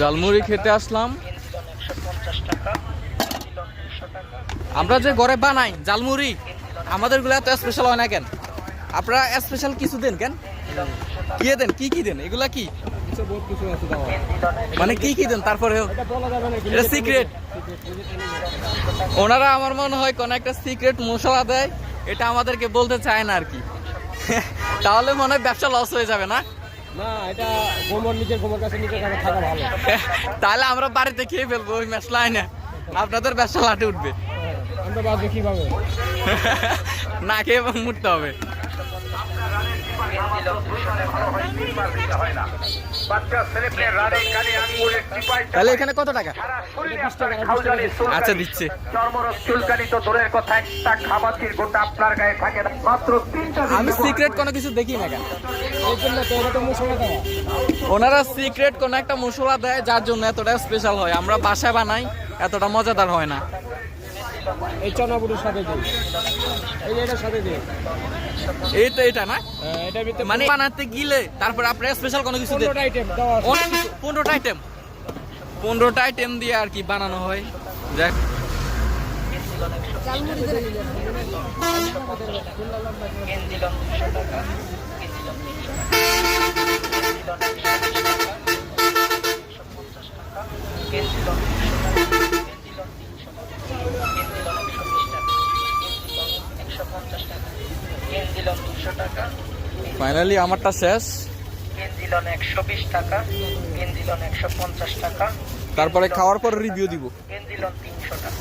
জালমুড়ি খেতে আসলাম। আমরা যে ঘরে বানাই জালমুড়ি, আমাদের গুলা এত স্পেশাল হয় না কেন? আপনারা স্পেশাল কিছু দেন কেন? কি দেন? কি দেন? এগুলা কি মানে কি দেন? তারপরে এটা সিক্রেট। ওনারা আমার মনে হয় কোন একটা সিক্রেট মশলা দেয়, এটা আমাদেরকে বলতে চায় না আর কি। তাহলে মনে হয় ব্যবসা লস হয়ে যাবে না? না, এটা নিজের কাছে থাকা ভালো। তাহলে আমরা বাড়িতে খেয়ে ফেলবো ওই মশলা না, আপনাদের ব্যবসা লাটে উঠবে। আমরা বাজে কিভাবে না খেয়ে মুড়তে হবে। তাহলে এখানে কত টাকা? আচ্ছা দিচ্ছে। আমি সিক্রেট কোনো কিছু দেখি না কেন? ওনারা সিক্রেট কোন একটা মশলা দেয় যার জন্য এতটা স্পেশাল হয়। আমরা বাসায় বানাই, এতটা মজাদার হয় না। এই চনাপুরের সাথে দিই, এই এটার সাথে দিই, এই তো এটা না এটার ভিতরে মানে বানাতে গিলে তারপর আপনার স্পেশাল কোনো কিছু দেন? 15টা আইটেম দেওয়া আছে। অনেক কিছু, 15টা আইটেম দিয়ে আর কি বানানো হয়। যাক, ফাইনালি আমারটা শেষ। পেন্সিলন 120 টাকা, পেন্সিলন 150 টাকা, তারপরে খাওয়ার পর রিভিউ দিব। পেন্সিলন 300 টাকা।